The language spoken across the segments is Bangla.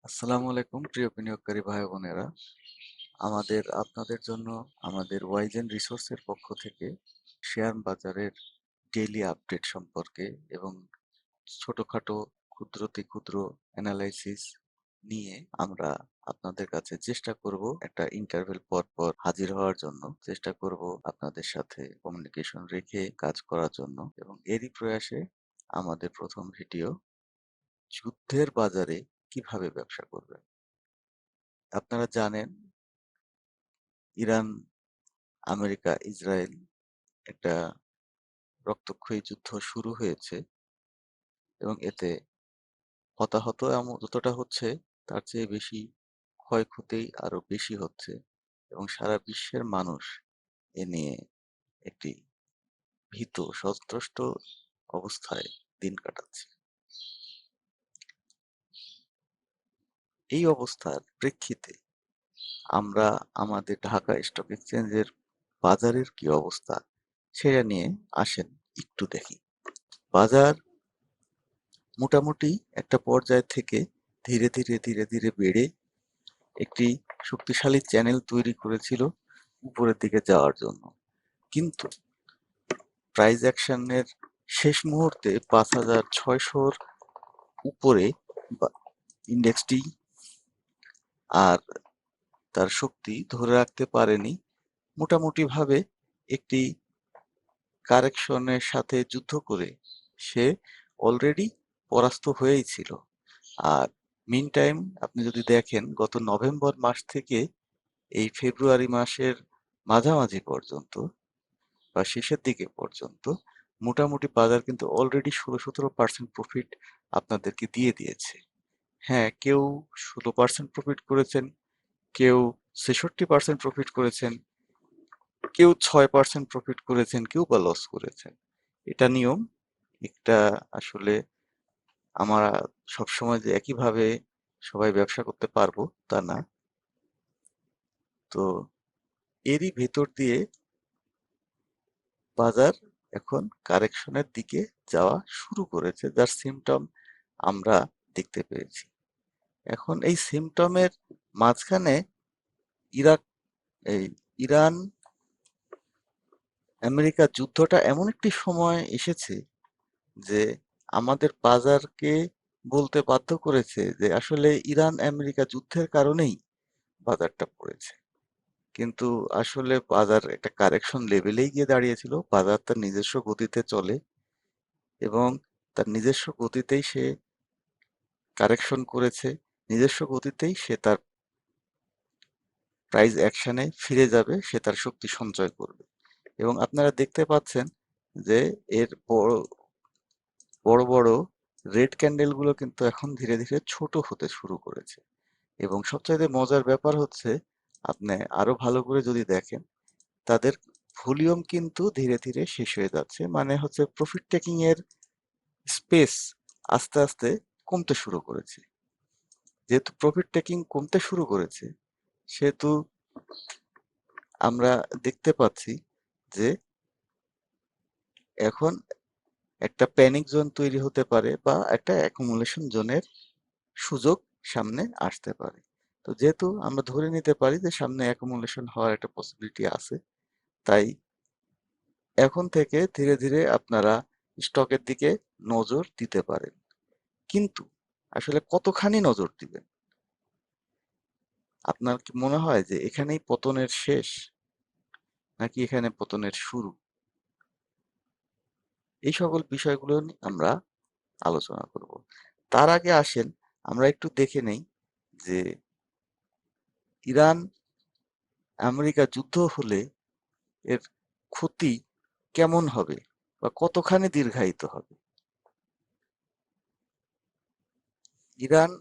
আসসালামু আলাইকুম প্রিয় বিনিয়োগকারী ভাই বোনেরা। আপনাদের জন্য আমাদের ওয়াইজেন রিসোর্সের পক্ষ থেকে শেয়ার বাজারের ডেইলি আপডেট সম্পর্কে এবং ছোটখাটো ক্ষুদ্রতে ক্ষুদ্র অ্যানালাইসিস নিয়ে আমরা আপনাদের কাছে চেষ্টা করব একটা ইন্টারভেল পর পর হাজির হওয়ার জন্য চেষ্টা করব আপনাদের সাথে কমিউনিকেশন রেখে কাজ করার জন্য। এবং এরই প্রয়াসে আমাদের প্রথম ভিডিও, যুদ্ধের বাজারে কিভাবে ব্যবসা করবেন। আপনারা জানেন, ইরান, আমেরিকা, ইসরায়েল একটা রক্তক্ষয়ী যুদ্ধ শুরু হয়েছে এবং এতে হতাহত যতটা হচ্ছে তার চেয়ে বেশি ক্ষয়ক্ষতি আরো বেশি হচ্ছে এবং সারা বিশ্বের মানুষ এ নিয়ে একটি ভীত সন্ত্রস্ত অবস্থায় দিন কাটাচ্ছে। এই অবস্থার প্রেক্ষিতে আমরা আমাদের ঢাকা স্টক এক্সচেঞ্জের বাজারের কি অবস্থা সেটা নিয়ে আসেন একটু দেখি। বাজার মোটামুটি একটা পর্যায় থেকে ধীরে ধীরে ধীরে ধীরে বেড়ে একটি শক্তিশালী চ্যানেল তৈরি করেছিল উপরের দিকে যাওয়ার জন্য। কিন্তু প্রাইস অ্যাকশনের শেষ মুহূর্তে 5,600-র উপরে ইন্ডেক্সটি আর তার শক্তি ধরে রাখতে পারেনি। মোটামুটি ভাবে একটি কারেকশনের সাথে যুদ্ধ করে সে অলরেডি পরাস্ত হয়েই ছিল। আর মিন টাইম আপনি যদি দেখেন, গত নভেম্বর মাস থেকে এই ফেব্রুয়ারি মাসের মাঝামাঝি পর্যন্ত বা শেষের দিকে পর্যন্ত মোটামুটি বাজার কিন্তু অলরেডি 16-17% প্রফিট আপনাদেরকে দিয়ে দিয়েছে। হ্যাঁ, কেউ 16% প্রফিট করেছেন, কেউ 66% প্রফিট করেছেন, কেউ 6% প্রফিট করেছেন, কেউ বা লস করেছেন। এটা নিয়ম। একটা আসলে আমরা সবসময় যে একইভাবে সবাই ব্যবসা করতে পারবো তা না। তো এরই ভেতর দিয়ে বাজার এখন কারেকশনের দিকে যাওয়া শুরু করেছে, যার সিমটম আমরা দেখতে পেয়েছি। এখন এই সিমটমের মাঝখানে ইরাক এই ইরান আমেরিকা যুদ্ধটা এমন একটি সময় এসেছে যে আমাদের বাজারকে বলতে বাধ্য করেছে যে আসলে ইরান আমেরিকা যুদ্ধের কারণেই বাজারটা পড়েছে। কিন্তু আসলে বাজার একটা কারেকশন লেভেলেই গিয়ে দাঁড়িয়েছিল। বাজার তার নিজস্ব গতিতে চলে এবং তার নিজস্ব গতিতেই সে কারেকশন করেছে, নিজস্ব গতিতেই সে তার প্রাইস অ্যাকশনে ফিরে যাবে, সে তার শক্তি সঞ্চয় করবে। এবং আপনারা দেখতে পাচ্ছেন যে এর বড় বড় বড় রেড ক্যান্ডেল গুলো কিন্তু এখন ধীরে ধীরে ছোট হতে শুরু করেছে। এবং সবচাইতে মজার ব্যাপার হচ্ছে, আপনি আরো ভালো করে যদি দেখেন, তাদের ভলিউম কিন্তু ধীরে ধীরে শেষ হয়ে যাচ্ছে। মানে হচ্ছে প্রফিট টেকিং এর স্পেস আস্তে আস্তে কমতে শুরু করেছে। যেহেতু প্রফিট টেকিং কমতে শুরু করেছে, সেহেতু আমরা দেখতে পাচ্ছি যে এখন একটা প্যানিক জোন তৈরি হতে পারে বা একটা অ্যাকুমুলেশন জোনের সুযোগ সামনে আসতে পারে। তো যেহেতু আমরা ধরে নিতে পারি যে সামনে অ্যাকুমুলেশন হওয়ার একটা পসিবিলিটি আছে, তাই এখন থেকে ধীরে ধীরে আপনারা স্টকের দিকে নজর দিতে পারেন। কিন্তু আসলে কতখানি নজর দিবেন? আপনার কি মনে হয় যে এখানেই পতনের শেষ, নাকি এখানে পতনের শুরু? এই সকল বিষয়গুলো নিয়ে আমরা আলোচনা করব। তার আগে আসেন আমরা একটু দেখে নেই যে ইরান আমেরিকা যুদ্ধ হলে এর ক্ষতি কেমন হবে বা কতখানি দীর্ঘায়িত হবে। ইরান,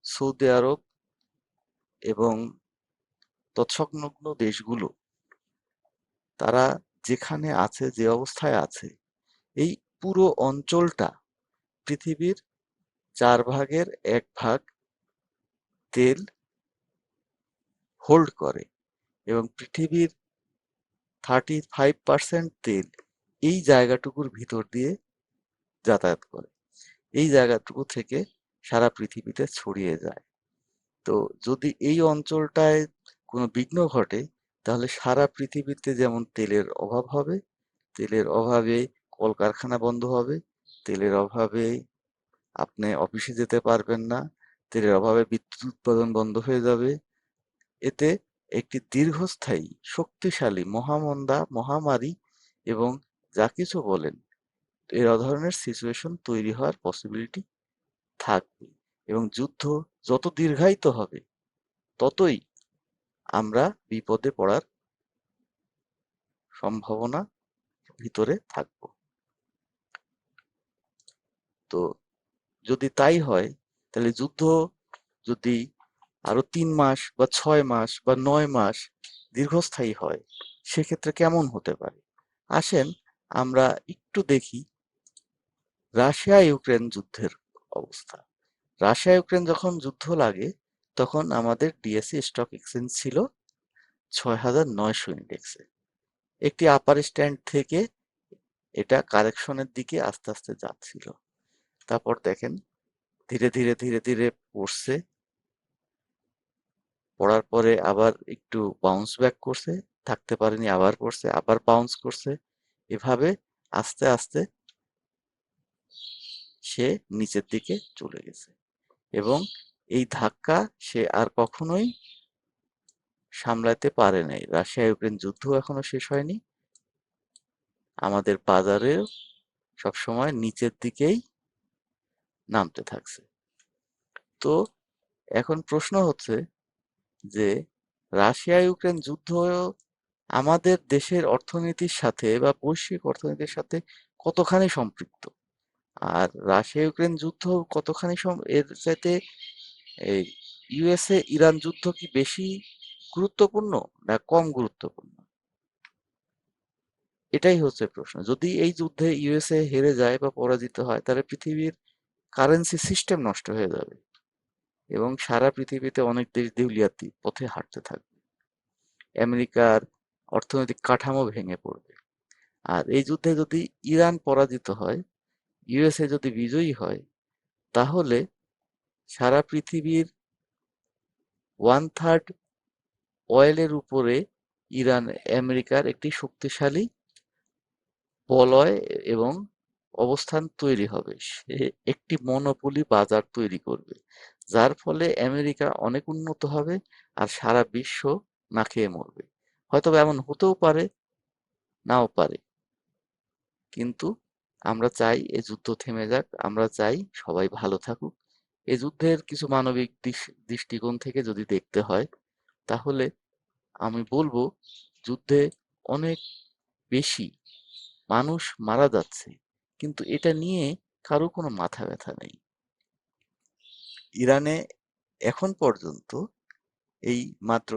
সৌদি আরব এবং তৎসংলগ্ন দেশগুলো, তারা যেখানে আছে, যে অবস্থায় আছে, এই পুরো অঞ্চলটা পৃথিবীর 1/4 তেল হোল্ড করে এবং পৃথিবীর 35% তেল এই জায়গাটুকুর ভিতর দিয়ে যাতায়াত করে। এই জায়গাটুকু থেকে সারা পৃথিবীতে ছড়িয়ে যায়। তো যদি এই অঞ্চলটায় কোনো বিঘ্ন ঘটে, তাহলে সারা পৃথিবীতে যেমন তেলের অভাব হবে, তেলের অভাবে কলকারখানা বন্ধ হবে, তেলের অভাবে আপনি অফিসে যেতে পারবেন না, তেলের অভাবে বিদ্যুৎ উৎপাদন বন্ধ হয়ে যাবে। এতে একটি দীর্ঘস্থায়ী শক্তিশালী মহামন্দা, মহামারী এবং যা কিছু বলেন এ ধরনের সিচুয়েশন তৈরি হওয়ার পসিবিলিটি থাকবে। এবং যুদ্ধ যত দীর্ঘায়িত হবে ততই আমরা বিপদে পড়ার সম্ভাবনা ভিতরে থাকব। তো যদি তাই হয়, তাহলে যুদ্ধ যদি আরো ৩ মাস বা ৬ মাস বা ৯ মাস দীর্ঘস্থায়ী হয়, সেক্ষেত্রে কেমন হতে পারে? আসেন আমরা একটু দেখি রাশিয়া ইউক্রেন যুদ্ধের অবস্থা। রাশিয়া ইউক্রেন যখন যুদ্ধ লাগে, তখন আমাদের ডিএসই স্টক এক্সচেঞ্জ ছিল ৬,৯০০ ইন্ডেক্সে। একটি আপার স্ট্যান্ড থেকে এটা কারেকশনের দিকে আস্তে আস্তে যাচ্ছিল। তারপর দেখেন ধীরে ধীরে ধীরে ধীরে পড়ছে, পড়ার পরে আবার একটু বাউন্স ব্যাক করছে, থাকতে পারেনি, আবার পড়ছে, আবার বাউন্স করছে। এভাবে আস্তে আস্তে সে নিচের দিকে চলে গেছে এবং এই ধাক্কা সে আর কখনোই সামলাতে পারে নাই। রাশিয়া ইউক্রেন যুদ্ধ এখনো শেষ হয়নি, আমাদের বাজারেও সবসময় নিচের দিকেই নামতে থাকছে। তো এখন প্রশ্ন হচ্ছে যে রাশিয়া ইউক্রেন যুদ্ধ আমাদের দেশের অর্থনীতির সাথে বা বৈশ্বিক অর্থনীতির সাথে কতখানি সম্পৃক্ত, আর রাশিয়া ইউক্রেন যুদ্ধ কতখানি এর চাইতে এই ইউএসএ ইরান যুদ্ধ কি বেশি গুরুত্বপূর্ণ না কম গুরুত্বপূর্ণ? এটাই হচ্ছে প্রশ্ন। যদি এই যুদ্ধে ইউএসএ হেরে যায় বা পরাজিত হয়, তাহলে পৃথিবীর কারেন্সি সিস্টেম নষ্ট হয়ে যাবে এবং সারা পৃথিবীতে অনেক দেশ দেউলিয়াতি পথে হাঁটতে থাকবে। আমেরিকার অর্থনৈতিক কাঠামো ভেঙে পড়বে। আর এই যুদ্ধে যদি ইরান পরাজিত হয়, ইউএসএ যদি বিজয়ী হয়, তাহলে সারা পৃথিবীর 1/3 অয়েলের উপরে ইরান আমেরিকার একটি শক্তিশালী বলয় এবং অবস্থান তৈরি হবে। সে একটি মনোপলি বাজার তৈরি করবে, যার ফলে আমেরিকা অনেক উন্নত হবে আর সারা বিশ্ব না খেয়ে মরবে। হয়তো এমন হতেও পারে, নাও পারে, কিন্তু আমরা চাই এ যুদ্ধ থেমে যাক, আমরা চাই সবাই ভালো থাকুক। এ যুদ্ধের কিছু মানবিক দৃষ্টিকোণ থেকে যদি দেখতে হয়, তাহলে আমি বলবো যুদ্ধে অনেক বেশি মানুষ মারা যাচ্ছে, কিন্তু এটা নিয়ে কারো কোনো মাথা ব্যথা নেই। ইরানে এখন পর্যন্ত এই মাত্র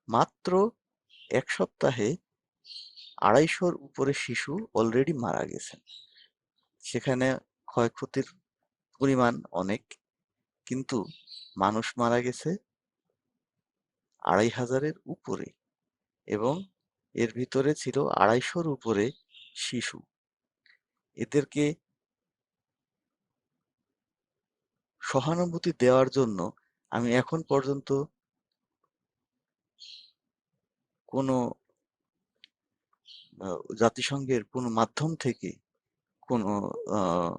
মাত্র ১ সপ্তাহে ২৫০-র উপরে শিশু অলরেডি মারা গেছে। সেখানে ক্ষয়ক্ষতির পরিমাণ অনেক, কিন্তু মানুষ মারা গেছে ২৫০০-এর উপরে এবং এর ভিতরে ছিল ২৫০-র উপরে শিশু। এদেরকে সহানুভূতি দেওয়ার জন্য আমি এখন পর্যন্ত কোনো জাতিসংঘের কোনো মাধ্যম থেকে কোনো আহ,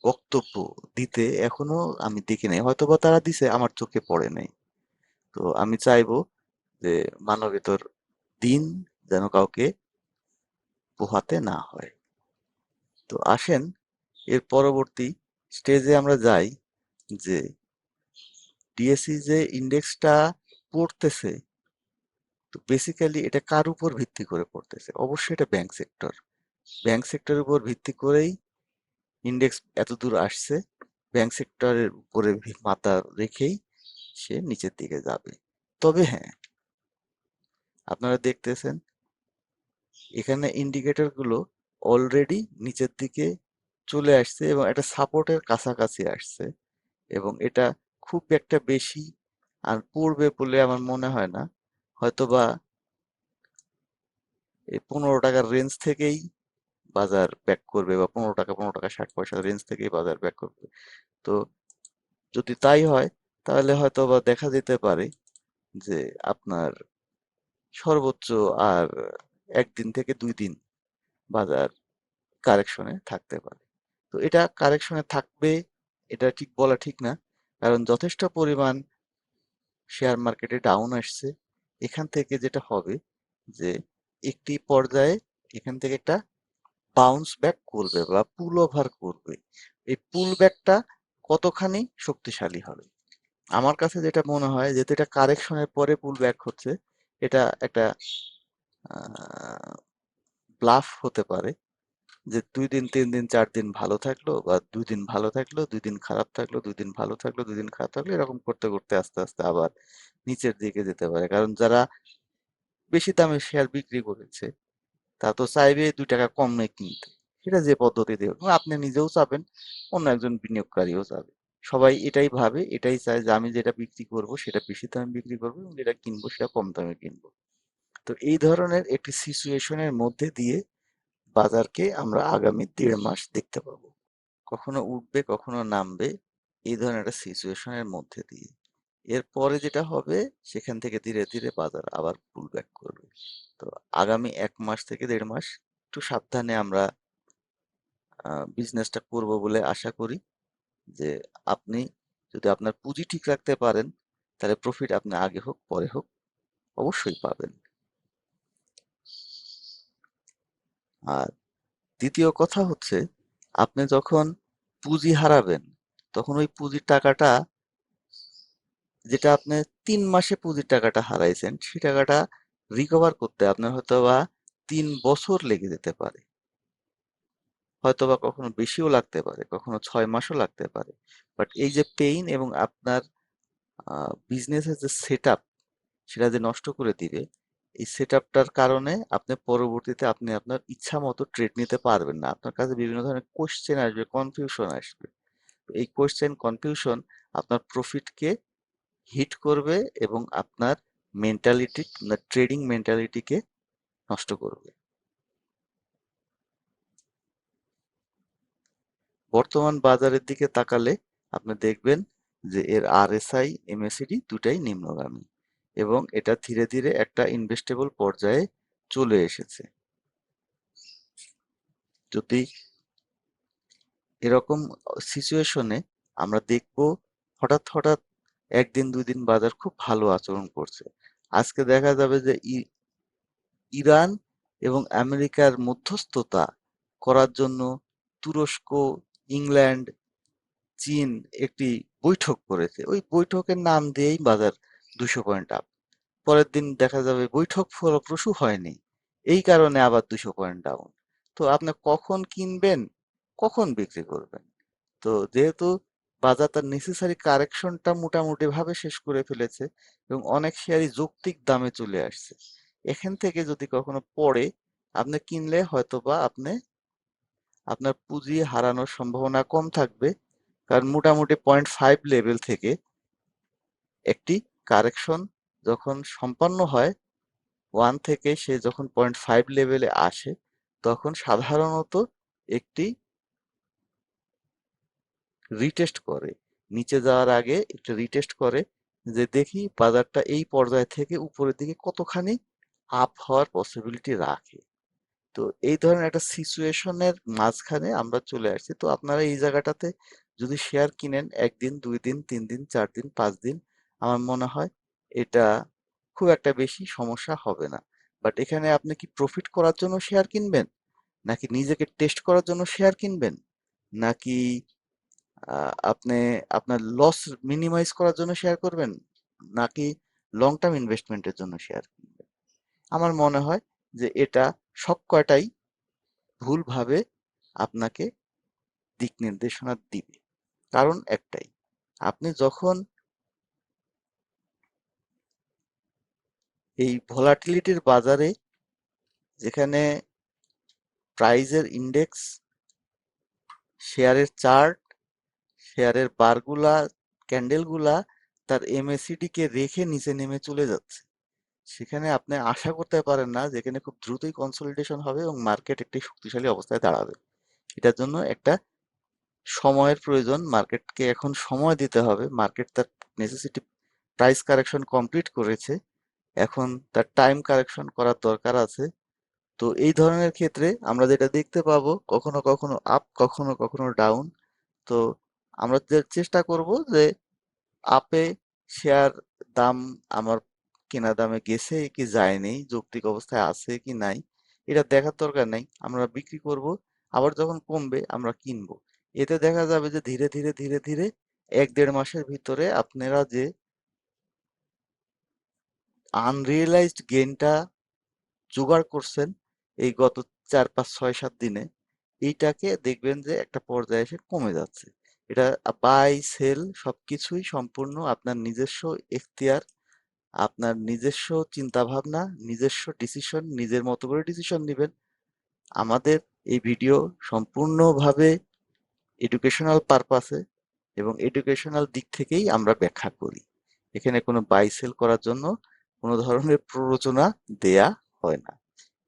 বক্তব্য দিতে এখনো আমি দেখি নাই, হয়তোবা তারা দিছে, আমার চোখে পড়ে নাই। তো আমি চাইবো যে মানবেতর দিন যেন কাউকে পোহাতে না হয়। তো আসেন এর পরবর্তী স্টেজে আমরা যাই, যে ডিএসই যে ইন্ডেক্সটা পড়তেছে, তো বেসিক্যালি এটা কার উপর ভিত্তি করে পড়তেছে? অবশ্যই এটা ব্যাংক সেক্টর। ব্যাংক সেক্টরের উপর ভিত্তি করেই ইন্ডেক্স এত দূর আসছে। ব্যাংক সেক্টরের উপরে মাথা রেখেই সে নিচের দিকে যাবে। তবে হ্যাঁ, আপনারা দেখতেছেন এখানে ইন্ডিকেটর গুলো অলরেডি নিচের দিকে চলে আসছে এবং একটা সাপোর্টের কাছাকাছি আসছে এবং এটা খুব একটা বেশি আর পড়বে বলে আমার মনে হয় না। হয়তোবা এই ১৫ টাকার রেঞ্জ থেকেই বাজার ব্যাক করবে বা ১৫ টাকা ১৫ টাকা ৬০ পয়সা রেঞ্জ থেকেই বাজার ব্যাক করবে। তো যদি তাই হয় তাহলে হয়তো বা দেখা যেতে পারে যে আপনার সর্বোচ্চ আর 1 দিন থেকে 2 দিন বাজার কারেকশনে থাকতে পারে। তো এটা কারেকশনে থাকবে, এটা ঠিক বলা ঠিক না, কারণ যথেষ্ট পরিমাণ শেয়ার মার্কেটে ডাউন আসছে। এখান থেকে যেটা হবে যে একটি পর্যায়ে এখান থেকে একটা বাউন্স ব্যাক করবে বা পুল ওভার করবে। এই পুল ব্যাকটা কতখানি শক্তিশালী হবে? আমার কাছে যেটা মনে হয়, যেহেতু এটা কারেকশনের পরে পুল ব্যাক হচ্ছে, এটা একটা ব্লাফ হতে পারে যে 2 দিন 3 দিন 4 দিন ভালো থাকলো, বা 2 দিন ভালো থাকলো, 2 দিন খারাপ থাকলো, 2 দিন ভালো থাকলো, 2 দিন খারাপ থাকলো, এরকম করতে করতে আস্তে আস্তে আবার নিচের দিকে যেতে পারে। কারণ যারা বেশি দামে শেয়ার বিক্রি করেছে তা তো চাইবে 2 টাকা কমে কিনতে। সেটা যে পদ্ধতিতে হোক, এবং আপনি নিজেও চাবেন, অন্য একজন বিনিয়োগকারীও চাবে। সবাই এটাই ভাবে, এটাই চায় যে আমি যেটা বিক্রি করব সেটা বেশি দামে বিক্রি করবো, এবং যেটা কিনবো সেটা কম দামে কিনবো। তো এই ধরনের একটি সিচুয়েশনের মধ্যে দিয়ে বাজারকে আমরা আগামী 1.5 মাস দেখতে পাবো। কখনো উঠবে, কখনো নামবে, এই ধরনের একটা সিচুয়েশনের মধ্যে দিয়ে। এরপরে যেটা হবে, সেখান থেকে ধীরে ধীরে বাজার আবার পুল ব্যাক করবে। তো আগামী 1 মাস থেকে 1.5 মাস একটু সাবধানে আমরা বিজনেসটা করব বলে আশা করি, যে আপনি যদি আপনার পুঁজি ঠিক রাখতে পারেন তাহলে প্রফিট আপনি আগে হোক পরে হোক অবশ্যই পাবেন। আর দ্বিতীয় কথা হচ্ছে, আপনি যখন পুঁজি হারাবেন তখন ওই পুঁজির টাকাটা, যেটা আপনি 3 মাসে পুঁজির টাকাটা হারাইছেন, সেই টাকাটা রিকভার করতে আপনার হয়তো বা 3 বছর লেগে যেতে পারে, হয়তো বা কখনো বেশিও লাগতে পারে, কখনো 6 মাসও লাগতে পারে। বাট এই যে পেইন এবং আপনার বিজনেসের যে সেট আপ, সেটা যে নষ্ট করে দিবে, এই সেট আপটার কারণে আপনি পরবর্তীতে আপনি আপনার ইচ্ছা মতো ট্রেড নিতে পারবেন না। আপনার কাছে বিভিন্ন ধরনের কোশ্চেন আসবে, কনফিউশন আসবে। তো এই কোশ্চেন কনফিউশন আপনার প্রফিটকে হিট করবে এবং আপনার মেন্টালিটি, ট্রেডিং মেন্টালিটিকে নষ্ট করবে। বর্তমান বাজারের দিকে তাকালে আপনি দেখবেন যে এর আরএসআই এমএসিডি দুটাই নিম্নগামী, এবং এটা ধীরে ধীরে একটা ইনভেস্টেবল পর্যায়ে চলে এসেছে। যদি এরকম সিচুয়েশনে আমরা দেখব হঠাৎ হঠাৎ 1 দিন 2 দিন বাজার খুব ভালো আচরণ করছে, আজকে দেখা যাবে যে ইরান এবং আমেরিকার মধ্যস্থতা করার জন্য তুরস্ক, ইংল্যান্ড, চীন একটি বৈঠক করেছে। ওই বৈঠকের নাম দিয়েই বাজার 200 পয়েন্ট আপ। পরের দিন দেখা যাবে বৈঠক ফলপ্রসূ হয়নি, এই কারণে আবার 200 পয়েন্ট ডাউন। তো আপনি কখন কিনবেন, কখন বিক্রি করবেন? তো যেহেতু বাজার তার নেসেসারি কারেকশনটা মোটামুটি ভাবে শেষ করে ফেলেছে এবং অনেক শেয়ারই যৌক্তিক দামে চলে আসছে, এখান থেকে যদি কখনো পড়ে আপনি কিনলে হয়তোবা আপনি আপনার পুঁজি হারানোর সম্ভাবনা কম থাকবে, কারণ মোটামুটি 0.5 লেভেল থেকে একটি কারেকশন যখন সম্পন্ন হয়, 1 থেকে সে যখন 0.5 লেভেলে আসে, তখন সাধারণত একটি রিটেস্ট করে, নিচে যাওয়ার আগে একটু রিটেস্ট করে, যে দেখি বাজারটা এই পর্যায় থেকে উপরের দিকে কতখানি আপ হওয়ার পসিবিলিটি রাখে। তো এই ধরনের একটা সিচুয়েশনের মাঝখানে আমরা চলে আসছি। তো আপনারা এই জায়গাটাতে যদি শেয়ার কিনেন 1 দিন 2 দিন 3 দিন 4 দিন 5 দিন, আমার মনে হয় এটা খুব একটা বেশি সমস্যা হবে না। বাট এখানে আপনি কি প্রফিট করার জন্য শেয়ার কিনবেন, নাকি নিজেকে টেস্ট করার জন্য শেয়ার কিনবেন, নাকি আপনি আপনার লস মিনিমাইজ করার জন্য শেয়ার করবেন, নাকি লং টার্ম ইনভেস্টমেন্টের জন্য শেয়ার কিনবেন? আমার মনে হয় যে এটা সব কয়টাই ভুলভাবে আপনাকে দিক নির্দেশনা দিবে। কারণ একটাই, আপনি যখন এই ভোলাটিলিটির বাজারে, যেখানে প্রাইজের ইন্ডেক্স, শেয়ারের চার্ট, শেয়ারের বারগুলা, ক্যান্ডেলগুলা তার এমএসিডি কে রেখে নিচে নেমে চলে যাচ্ছে, সেখানে আপনি আশা করতে পারেন না যেখানে খুব দ্রুতই কনসলিডেশন হবে এবং মার্কেট একটি শক্তিশালী অবস্থায় দাঁড়াবে। এটার জন্য একটা সময়ের প্রয়োজন, মার্কেটকে এখন সময় দিতে হবে। মার্কেট তার নেসেসিটি প্রাইস কারেকশন কমপ্লিট করেছে, এখন তার টাইম কারেকশন করার দরকার আছে। তো এই ধরনের ক্ষেত্রে আমরা যেটা দেখতে পাবো, কখনো কখনো আপ, কখনো কখনো ডাউন। তো আমরা চেষ্টা করব যে আপে শেয়ার দাম আমার কেনা দামে গেছে কি যায়নি, যৌক্তিক অবস্থায় আছে কি নাই, এটা দেখার দরকার নাই। আমরা বিক্রি করব, আবার যখন কমবে আমরা কিনবো। এতে দেখা যাবে যে ধীরে ধীরে ধীরে ধীরে 1-1.5 মাসের ভিতরে আপনারা যে আনরিয়েলাইজড গেইনটা জোগাড় করছেন এই গত 4 5 6 7 দিনে, এইটাকে দেখবেন যে একটা পর্যায়ে এসে কমে যাচ্ছে। এটা বাই সেল সবকিছুই সম্পূর্ণ আপনার নিজস্ব এখতিয়ার, আপনার নিজস্ব চিন্তা ভাবনা, নিজস্ব ডিসিশন, নিজের মতো করে ডিসিশন নেবেন। আমাদের এই ভিডিও সম্পূর্ণভাবে এডুকেশনাল পারপাসে এবং এডুকেশনাল দিক থেকেই আমরা ব্যাখ্যা করি। এখানে কোনো বাই সেল করার জন্য কোনো ধরনের প্ররোচনা দেয়া হয় না।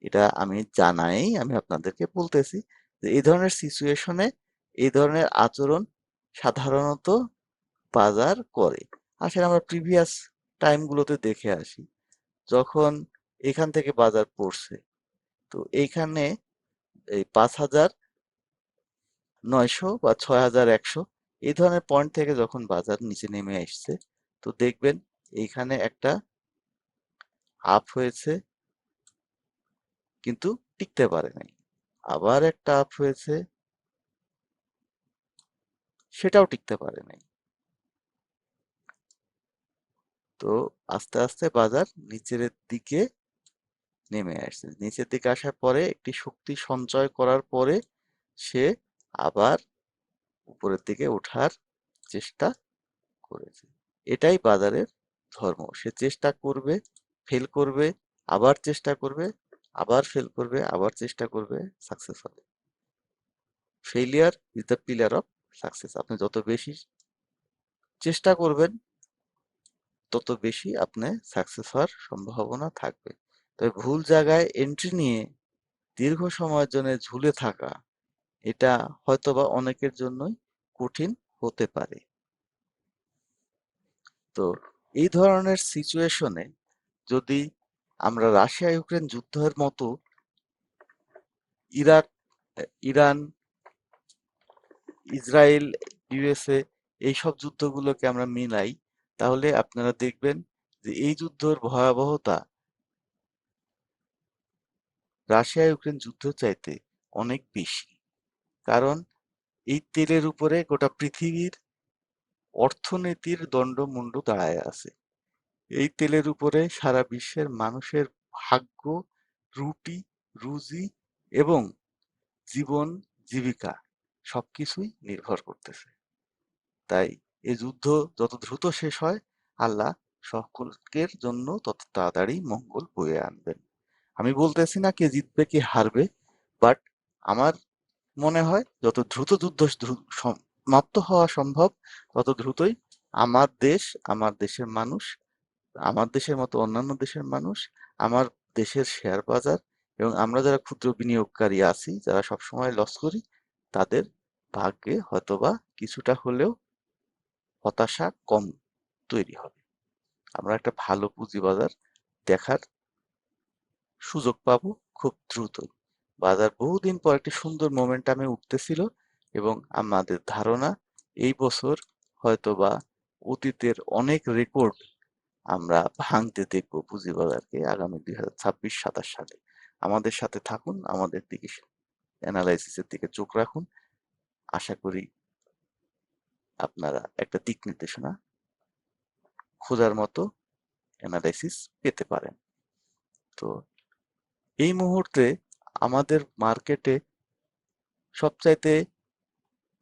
এটা আমি জানাই, আমি আপনাদেরকে বলতেছি যে এই ধরনের সিচুয়েশনে এই ধরনের আচরণ সাধারণত বাজার করে। আসলে আমরা প্রিভিয়াস টাইমগুলোতে দেখে আসি, যখন এখান থেকে বাজার পড়ছে, তো এইখানে এই 5,900 বা 6,100 এই ধরনের পয়েন্ট থেকে যখন বাজার নিচে নেমে আসছে, তো দেখবেন এইখানে একটা আপ হয়েছে কিন্তু টিকতে পারে নাই, আবার একটা আপ হয়েছে, সেটাও টিকতে পারে নাই। তো আস্তে আস্তে বাজার নিচের দিকে নেমে আসছে, নিচের দিকে আসার পরে একটি শক্তি সঞ্চয় করার পরে সে আবার উপরের দিকে ওঠার চেষ্টা করেছে। এটাই বাজারের ধর্ম। সে চেষ্টা করবে, ফেল করবে, আবার চেষ্টা করবে, আবার ফেল করবে, আবার চেষ্টা করবে, সাকসেস হবে। Failure is the pillar of success. আপনি যত বেশি চেষ্টা করবেন, তত বেশি আপনি সাকসেস হওয়ার সম্ভাবনা থাকবে। তবে ভুল জায়গায় এন্ট্রি নিয়ে দীর্ঘ সময়ের জন্য ঝুলে থাকা, এটা হয়তোবা অনেকের জন্যই কঠিন হতে পারে। তো এই ধরনের সিচুয়েশনে যদি আমরা রাশিয়া ইউক্রেন যুদ্ধের মতো ইরাক, ইরান, ইসরায়েল, ইউএসএ এইসব যুদ্ধগুলোকে আমরা মিলাই, তাহলে আপনারা দেখবেন যে এই যুদ্ধের ভয়াবহতা রাশিয়া ইউক্রেন যুদ্ধ চাইতে অনেক বেশি। কারণ এই তেলের উপরে গোটা পৃথিবীর অর্থনীতির দণ্ডমুণ্ড দাঁড়ায় আছে। এই তেলের উপরে সারা বিশ্বের মানুষের ভাগ্য, রুটি, রুজি এবং জীবন, জীবিকা সবকিছুই নির্ভর করতেছে। তাই এই যুদ্ধ যত দ্রুত শেষ হয়, আল্লাহ সকলের জন্য তত তাড়াতাড়ি মঙ্গল বয়ে আনবেন। আমি বলতেছি না কে জিতবে কে হারবে, বাট আমার মনে হয় যত দ্রুত যুদ্ধ সমাপ্ত হওয়া সম্ভব, তত দ্রুতই আমার দেশ, আমার দেশের মানুষ, আমার দেশের মতো অন্যান্য দেশের মানুষ, আমার দেশের শেয়ার বাজার এবং আমরা যারা ক্ষুদ্র বিনিয়োগকারী আছি, যারা সবসময় লস করি, তাদের ভাগ্যে হয়তোবা কিছুটা হলেও হতাশা কম তৈরি হবে। আমরা একটা ভালো পুঁজিবাজার দেখার সুযোগ পাবো খুব দ্রুতই। বাজার বহুদিন পর একটি সুন্দর মোমেন্টামে উঠতেছিল এবং আমাদের ধারণা এই বছর হয়তোবা অতীতের অনেক রেকর্ড আমরা ভাঙতে দেখবো পুঁজিবাজারকে আগামী 2026-27 সালে। আমাদের সাথে থাকুন, আমাদের দিকে অ্যানালাইসিসের দিকে চোখ রাখুন। আশা করি আপনারা একটা দিক নির্দেশনা খোঁজার মতো অ্যানালাইসিস পেতে পারেন। তো এই মুহূর্তে আমাদের মার্কেটে সবচাইতে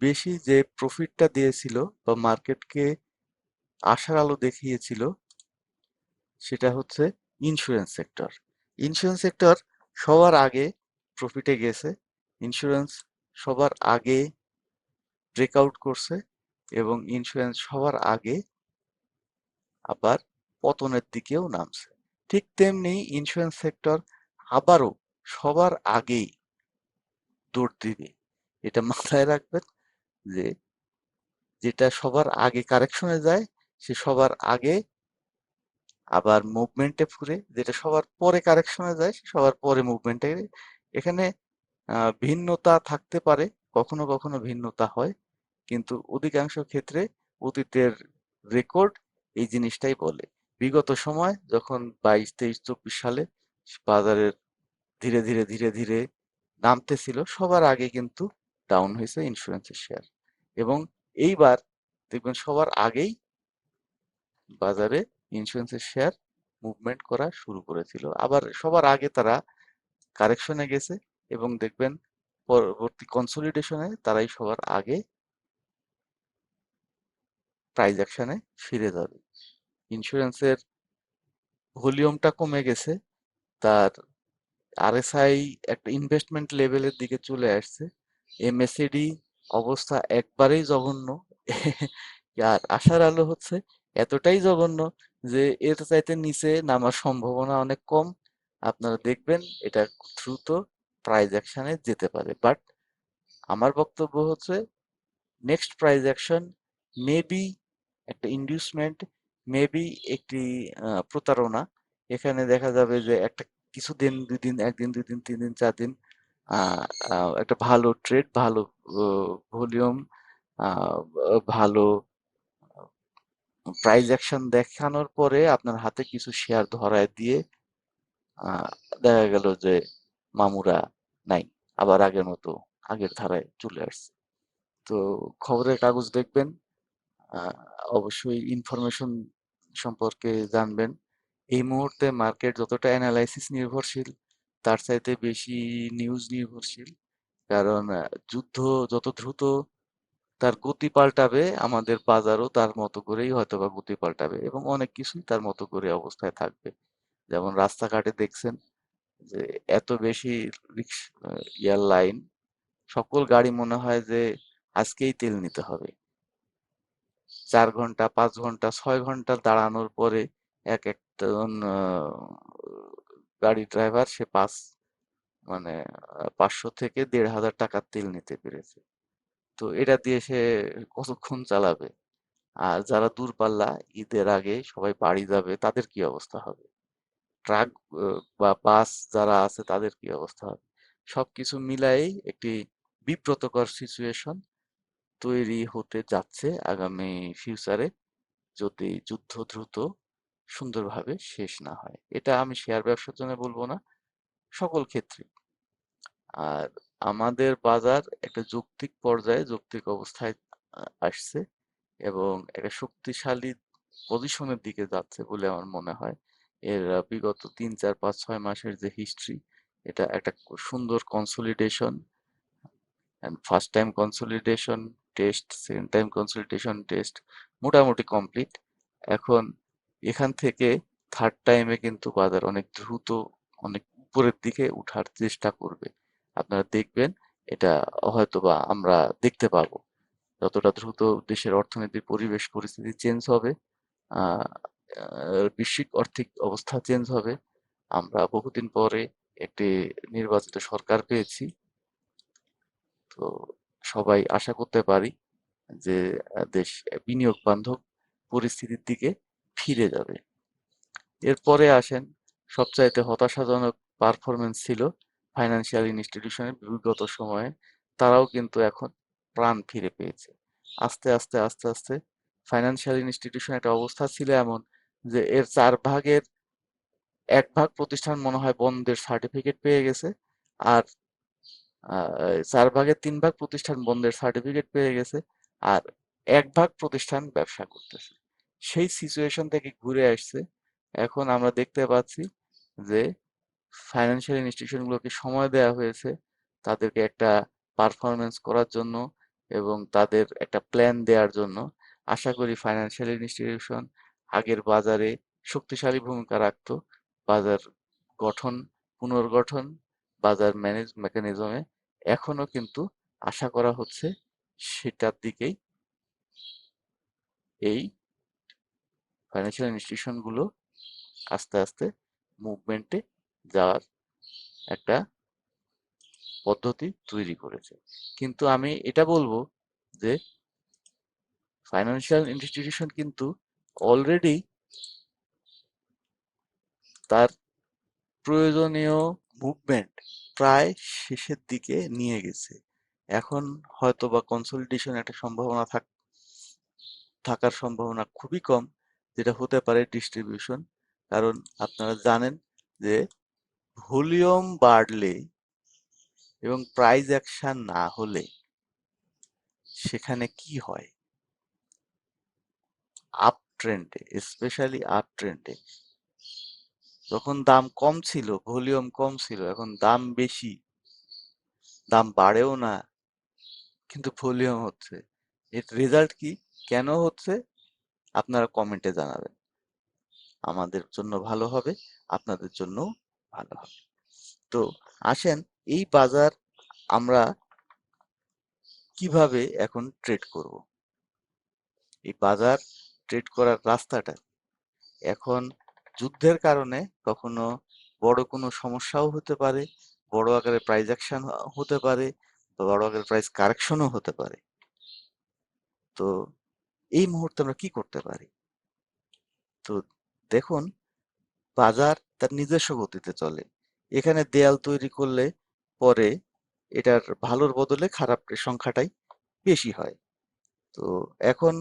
বেশি যে প্রফিটটা দিয়েছিল বা মার্কেটকে আশার আলো দেখিয়েছিল, সেটা হচ্ছে ইন্স্যুরেন্স সেক্টর। ইন্স্যুরেন্স সেক্টর সবার আগে প্রফিটে গেছে, ইন্স্যুরেন্স সবার আগে ব্রেকআউট করছে এবং ইন্স্যুরেন্স সবার আগে আবার পতনের দিকেও নামছে। ঠিক তেমনি ইন্স্যুরেন্স সেক্টর আবারও সবার আগেই দৌড় দিবে, এটা মাথায় রাখবেন। যে যেটা সবার আগে কারেকশনে যায় সে সবার আগে আবার মুভমেন্টে ঘুরে, যেটা সবার পরে কারেকশনে যায় সে সবার পরে মুভমেন্টে। এখানে ভিন্নতা থাকতে পারে, কখনো কখনো ভিন্নতা হয়, কিন্তু অধিকাংশ ক্ষেত্রে অতীতের রেকর্ড এই জিনিসটাই বলে। বিগত সময় যখন 22, 23, 24 সালে বাজারের ধীরে ধীরে ধীরে ধীরে নামতেছিল, সবার আগে কিন্তু ডাউন হয়েছে ইন্স্যুরেন্সের শেয়ার। এবং এইবার দেখবেন সবার আগেই বাজারে ইন্স্যুরেন্সের শেয়ার মুভমেন্ট করা শুরু করেছিল, আবার সবার আগে তারা কারেকশনে গেছে, এবং দেখবেন পরবর্তী কনসলিডেশনে তারাই সবার আগে প্রাইস অ্যাকশনে ফিরে যাবে। ইন্স্যুরেন্সের ভলিউমটা কমে গেছে, তার আরএসআই একটা ইনভেস্টমেন্ট লেভেলের দিকে চলে আসছে, এমএসিডি অবস্থা একবারেই জঘন্য। আর আশার আলো হচ্ছে এতটাই জঘন্য যে এর চাইতে নিচে নামার সম্ভাবনা অনেক কম। আপনারা দেখবেন এটা দ্রুত প্রাইস অ্যাকশনে যেতে পারে, বাট আমার বক্তব্য হচ্ছে নেক্সট প্রাইস অ্যাকশন মেবি একটা ইনডিউসমেন্ট, মেবি একটি প্রতারণা। এখানে দেখা যাবে যে একটা কিছুদিন, 2 দিন, 1 দিন, 2 দিন, 3 দিন, 4 দিন একটা ভালো ট্রেড, ভালো ভলিউম, ভালো প্রাইস অ্যাকশন দেখানোর পরে আপনার হাতে কিছু শেয়ার ধরায় দিয়ে আহ, দেখা গেল যে মামুরা নাই, আবার আগের মতো আগের ধারায় চলে আসছে। তো খবরের কাগজ দেখবেন, আহ, অবশ্যই ইনফরমেশন সম্পর্কে জানবেন। এই মুহূর্তে মার্কেট যতটা অ্যানালাইসিস নির্ভরশীল, তার চাইতে বেশি নিউজ নির্ভরশীল। কারণ যুদ্ধ যত দ্রুত তার গতি পাল্টাবে, আমাদের বাজারও তার মতো করেই হয়তোবা গতি পাল্টাবে, এবং অনেক কিছুই তার মতো করে অবস্থায় থাকবে। যেমন রাস্তাঘাটে দেখছেন যে এত বেশি ইয়ার লাইন, সকল গাড়ি মনে হয় যে আজকেই তেল নিতে হবে। 4 ঘন্টা, 5 ঘন্টা, 6 ঘন্টা দাঁড়ানোর পরে এক একজন গাড়ি ড্রাইভার সে মানে 500 থেকে 1,500 টাকার তেল নিতে পেরেছে। তো এটা দিয়ে সে কতক্ষণ চালাবে? আর যারা দূরপাল্লা, ঈদের আগে সবাই বাড়ি যাবে, তাদের কি অবস্থা হবে? ট্রাক বা বাস যারা আছে তাদের কি অবস্থা হবে? সবকিছু মিলাই একটি বিব্রতকর সিচুয়েশন তৈরি হতে যাচ্ছে আগামী ফিউচারে, যদি যুদ্ধ দ্রুত সুন্দরভাবে শেষ না হয়। এটা আমি শেয়ার ব্যবসার জন্য বলবো না, সকল ক্ষেত্রে। আর আমাদের বাজার একটা যৌক্তিক পর্যায়ে, যৌক্তিক অবস্থায় আসছে, এবং একটা শক্তিশালী পজিশনের দিকে যাচ্ছে বলে আমার মনে হয়। এর বিগত 3, 4, 5, 6 মাসের যে হিস্ট্রি, এটা একটা সুন্দর consolidation, first time consolidation test, second time consolidation test মোটামুটি কমপ্লিট। এখন এখান থেকে থার্ড টাইমে কিন্তু বাজার অনেক দ্রুত, অনেক উপরের দিকে উঠার চেষ্টা করবে। আপনারা দেখবেন এটা হয়তোবা আমরা দেখতে পাবো। যতটা দ্রুত দেশের অর্থনৈতিক পরিবেশ পরিস্থিতি চেঞ্জ হবে, আহ বৈশ্বিক আর্থিক অবস্থা চেঞ্জ হবে, আমরা বহুদিন পরে একটি নির্বাচিত সরকার পেয়েছি, তো সবাই আশা করতে পারি যে দেশ বিনিয়োগ বান্ধব পরিস্থিতির দিকে ফিরে যাবে। এরপরে আসেন, সবচাইতে হতাশাজনক পারফরমেন্স ছিল ফাইন্যান্সিয়াল ইনস্টিটিউশনের বিগত সময়ে। তারাও কিন্তু এখন প্রাণ ফিরে পেয়েছে। আস্তে আস্তে আস্তে আস্তে ফাইন্যান্সিয়াল ইনস্টিটিউশন একটা অবস্থা ছিল এমন যে এর 4 ভাগের 1 ভাগ প্রতিষ্ঠান মনে হয় বন্ধের সার্টিফিকেট পেয়ে গেছে, আর 4 ভাগের 3 ভাগ প্রতিষ্ঠান বন্ধের সার্টিফিকেট পেয়ে গেছে, আর 1 ভাগ প্রতিষ্ঠান ব্যবসা করতেছে। সেই সিচুয়েশন থেকে ঘুরে আসছে। এখন আমরা দেখতে পাচ্ছি যে ফাইন্যান্সিয়াল ইনস্টিটিউশনগুলোকে সময় দেওয়া হয়েছে তাদেরকে একটা পারফরমেন্স করার জন্য, এবং তাদের একটা প্ল্যান দেওয়ার জন্য। আশা করি ফাইন্যান্সিয়াল ইনস্টিটিউশন আগের বাজারে শক্তিশালী ভূমিকা রাখতো। বাজার গঠন, পুনর্গঠন, বাজার ম্যানেজ মেকানিজমে এখনো কিন্তু আশা করা হচ্ছে সেটার দিকেই এই ফাইন্যান্সিয়াল ইনস্টিটিউশনগুলো আস্তে আস্তে মুভমেন্টে যাওয়ার একটা পদ্ধতি তৈরি করেছে। কিন্তু আমি এটা বলবো যে ফাইন্যান্সিয়াল ইনস্টিটিউশন কিন্তু অলরেডি তার প্রয়োজনীয় মুভমেন্ট প্রায় শেষের দিকে নিয়ে গেছে। এখন হয়তো বা কনসলিডেশন একটা সম্ভাবনা থাকার সম্ভাবনা খুবই কম, যেটা হতে পারে ডিস্ট্রিবিউশন। কারণ আপনারা জানেন যে ভলিউম বাড়লে এবং প্রাইস অ্যাকশন না হলে সেখানে কি হয়, আপ ট্রেন্ডে, স্পেশালি আপ ট্রেন্ডে যখন দাম কম ছিল, ভলিউম কম ছিল, এখন দাম বেশি, দাম বাড়েও না কিন্তু ভলিউম হচ্ছে, এর রেজাল্ট কি, কেন হচ্ছে, আপনারা কমেন্টে জানাবেন। আমাদের জন্য ভালো হবে, আপনাদের জন্য ভালো হবে। তো আসেন, এই বাজার আমরা কিভাবে এখন ট্রেড করব, এই বাজার ট্রেড করার রাস্তাটা এখন যুদ্ধের কারণে কখনো বড় কোনো সমস্যাও হতে পারে, বড় আকারে প্রাইস অ্যাকশন হতে পারে, বা বড় আকারে প্রাইস কারেকশনও হতে পারে। তো এই মুহূর্তে আমরা কি করতে পারি? তো দেখুন, বাজার তার নিজস্ব গতিতে চলে। এখানে দেয়াল তৈরি করলে পরে এটার ভালোর বদলে খারাপের সংখ্যাটাই বেশি হয়। তো এখন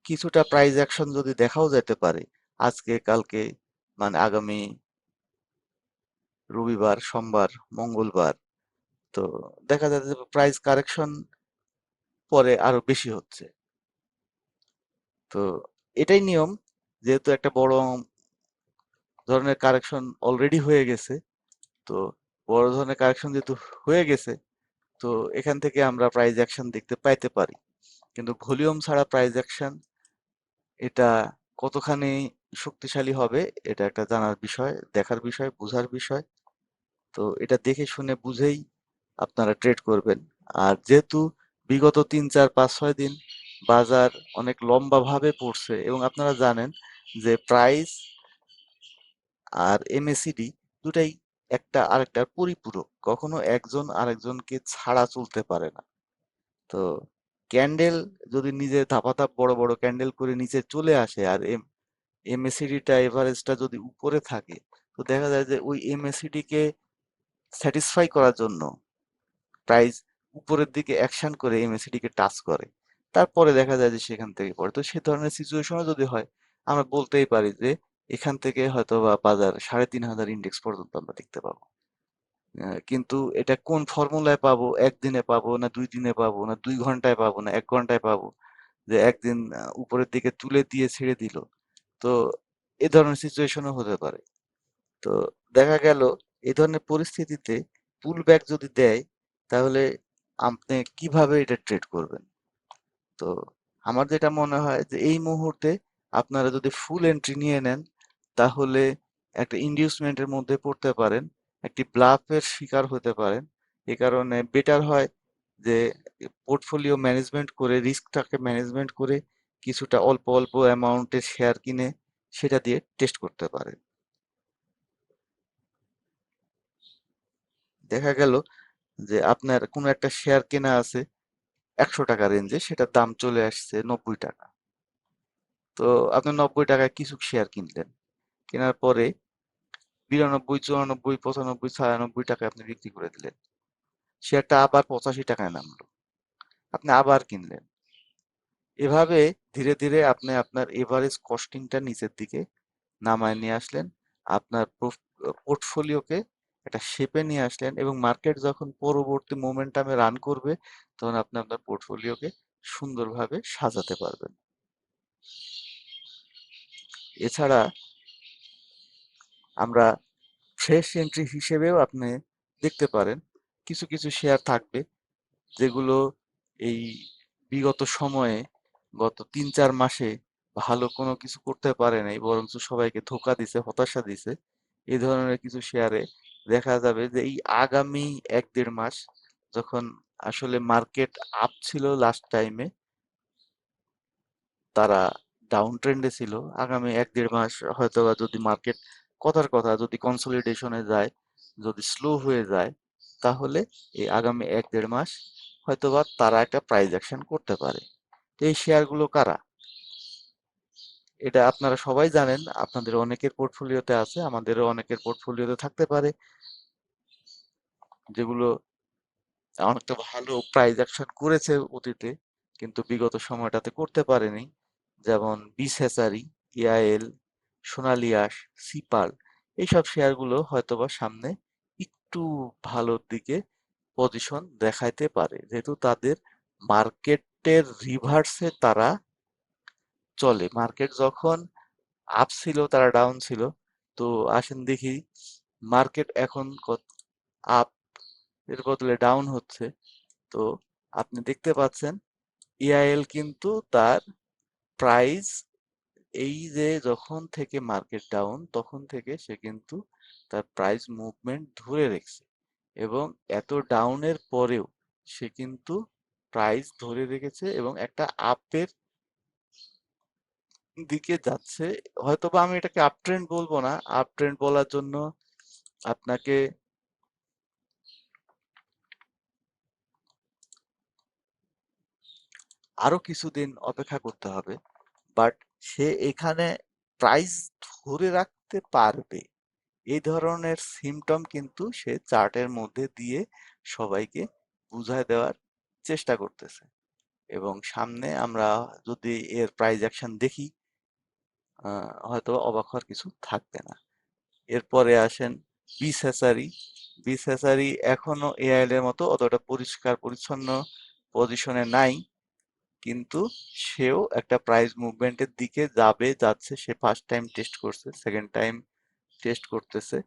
কিছুটা প্রাইস অ্যাকশন যদি দেখাও যেতে পারে আজকে কালকে, মানে আগামী রবিবার, সোমবার, মঙ্গলবার, তো দেখা যাচ্ছে যে প্রাইস কারেকশন পরে আরো বেশি হচ্ছে। তো এটাই নিয়ম, যেহেতু একটা বড় ধরনের কারেকশন অলরেডি হয়ে গেছে, তো বড় ধরনের কারেকশন যেহেতু হয়ে গেছে, তো এখান থেকে আমরা প্রাইস অ্যাকশন দেখতে পাইতে পারি। কিন্তু ভলিউম ছাড়া প্রাইস অ্যাকশন, এটা কতখানি শক্তিশালী হবে, এটা একটা জানার বিষয়, দেখার বিষয়, বোঝার বিষয়। তো এটা দেখে শুনে বুঝেই আপনারা ট্রেড করবেন। আর যেহেতু বিগত 3, 4, 5, 6 দিন বাজার অনেক লম্বা ভাবে পড়ছে, এবং আপনারা জানেন যে প্রাইস আর এমএসিডি দুটাই একটা আরেকটার পরিপূরক, কখনো একজন আরেকজনকে ছাড়া চলতে পারে না। তো ক্যান্ডেল যদি নিজে ধাপাধাপ বড় বড় ক্যান্ডেল করে নিচে চলে আসে, আর এমএসিডিটা এভারেজটা যদি উপরে থাকে, তো দেখা যায় যে ওই এমএসিডি কে স্যাটিসফাই করার জন্য প্রাইস উপরের দিকে অ্যাকশন করে এমএসিডি কে টাচ করে, তারপরে দেখা যায় যে সেখান থেকে পড়ে। তো সে ধরনের সিচুয়েশনও যদি হয়, আমরা বলতেই পারি যে এখান থেকে হয়তো বা বাজার 3,500 ইন্ডেক্স পর্যন্ত আমরা দেখতে পাবো। কিন্তু এটা কোন ফর্মুলায় পাবো, একদিনে পাবো না 2 দিনে পাবো না 2 ঘন্টায় পাবো না 1 ঘন্টায় পাবো, যে একদিন উপরের দিকে তুলে দিয়ে ছেড়ে দিল, তো এ ধরনের সিচুয়েশনও হতে পারে। তো দেখা গেল এই ধরনের পরিস্থিতিতে পুল ব্যাক যদি দেয়, তাহলে আপনি কিভাবে এটা ট্রেড করবেন? তো আমার যেটা মনে হয় যে এই মুহূর্তে আপনারা যদি ফুল এন্ট্রি নিয়ে নেন, তাহলে একটা ইনডিউসমেন্টের মধ্যে পড়তে পারেন, একটি ব্লাফের শিকার হতে পারেন। এ কারণে বেটার হয় যে পোর্টফোলিও ম্যানেজমেন্ট করে, রিস্কটাকে ম্যানেজমেন্ট করে কিছুটা অল্প অল্প অ্যামাউন্টের শেয়ার কিনে সেটা দিয়ে টেস্ট করতে পারেন। দেখা গেল যে আপনার কোনো একটা শেয়ার কেনা আছে 100 টাকা রেঞ্জে, সেটার দাম চলে আসছে 90 টাকা। তো আপনি 90 টাকায় কিছু শেয়ার কিনলেন, কেনার পরে 92, 94, 95, 96, 97 টাকায় আপনি বিক্রি করে দিলেন, শেয়ারটা আবার 85 টাকায় নামলো, আপনি আবার কিনলেন। এভাবে ধীরে ধীরে আপনি আপনার এভারেজ কস্টিংটা নিচের দিকে নামায় নিয়ে আসলেন, আপনার পোর্টফোলিওকে একটা শেপে নিয়ে আসলেন, এবং মার্কেট যখন পরবর্তী মোমেন্টামে রান করবে, তখন আপনি আপনার পোর্টফোলিওকে সুন্দরভাবে সাজাতে পারবেন। এছাড়া আমরা ফ্রেশ এন্ট্রি হিসেবেও আপনি দেখতে পারেন, কিছু কিছু শেয়ার থাকবে যেগুলো এই বিগত সময়ে, গত 3, 4 মাসে ভালো কোনো কিছু করতে পারে নাই, বরঞ্চ সবাইকে ধোঁকা দিছে, হতাশা দিছে। এই ধরনের কিছু শেয়ারে দেখা যাবে যে এই আগামী 1, 1.5 মাস, যখন আসলে মার্কেট আপ ছিল লাস্ট টাইমে, তারা ডাউন ট্রেন্ডে ছিল। আগামী 1, 1.5 মাস হয়তোবা যদি মার্কেট, কথার কথা, যদি কনসলিডেশনে যায়, যদি স্লো হয়ে যায়, তাহলে এই আগামী 1, 1.5 মাস হয়তোবা তারা একটা প্রাইস অ্যাকশন করতে পারে। তো এই শেয়ারগুলো কারা? এটা আপনারা সবাই জানেন, আপনাদের অনেকের পোর্টফোলিওতে আছে, আমাদেরও অনেকের পোর্টফোলিওতে থাকতে পারে, যেগুলো অনেকটা ভালো প্রাইস অ্যাকশন করেছে অতীতে, কিন্তু বিগত সময়টাতে করতে পারেনি। যেমন বিস হ্যাচারি, ইআইএল, সোনালিয়াস, সিপাল, এইসব শেয়ারগুলো হয়তোবা সামনে একটু ভালোর দিকে পজিশন দেখাইতে পারে, যেহেতু তাদের মার্কেটের রিভার্সে তারা চলে। মার্কেট যখন আপ ছিল তারা ডাউন ছিল। তো আসেন দেখি মার্কেট এখন আপ এর বদলে ডাউন হচ্ছে। তো আপনি দেখতে পাচ্ছেন ইআইএল কিন্তু তার প্রাইস, এই যে যখন থেকে মার্কেট ডাউন তখন থেকে সে কিন্তু তার প্রাইস মুভমেন্ট ধরে রেখেছে, এবং এত ডাউনের পরেও সে কিন্তু প্রাইস ধরে রেখেছে এবং একটা আপের দিকে যাচ্ছে। হয়তোবা আমি এটাকে আপ ট্রেন্ড বলবো না, আপ ট্রেন্ড বলার জন্য আপনাকে আরো কিছুদিন অপেক্ষা করতে হবে, বাট সে এখানে প্রাইস ধরে রাখতে পারবে, এই ধরনের সিমটম কিন্তু সে চার্টের মধ্যে দিয়ে সবাইকে বুঝায় দেওয়ার চেষ্টা করতেছে। এবং সামনে আমরা যদি এর প্রাইস অ্যাকশন দেখি, হয়তো অবাক হওয়ার কিছু থাকবে না। এরপরে আসেন বিস হ্যাচারি। বিস হ্যাচারি এখনো এআইএল এর মতো অতটা পরিষ্কার পরিচ্ছন্ন পজিশনে নাই, কিন্তু সেও একটা প্রাইস মুভমেন্টের দিকে যাচ্ছে। সে ফার্স্ট টাইম টেস্ট করছে, সেকেন্ড টাইম টেস্ট করতেছে,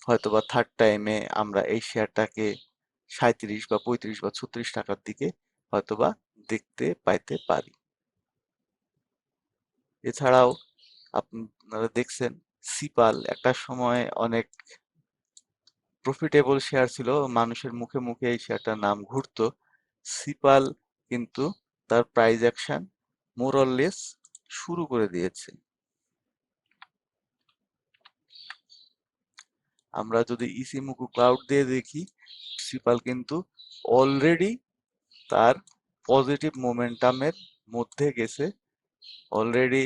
হয়তোবা থার্ড টাইমে আমরা এই শেয়ারটাকে 37 বা 35 বা 36 টাকার দিকে হয়তোবা দেখতে পাইতে পারি। এছাড়াও আপনারা দেখছেন সিপাল একটা সময় অনেক প্রফিটেবল শেয়ার ছিল, মানুষের মুখে মুখে এই শেয়ারটার নাম ঘুরতো। সিপাল কিন্তু তার price action more or less শুরু করে দিয়েছে। আমরা যদি ইসিমুকু ক্লাউড দিয়ে দেখি, সিপাল কিন্তু অলরেডি তার পজিটিভ মোমেন্টামের মধ্যে গেছে, অলরেডি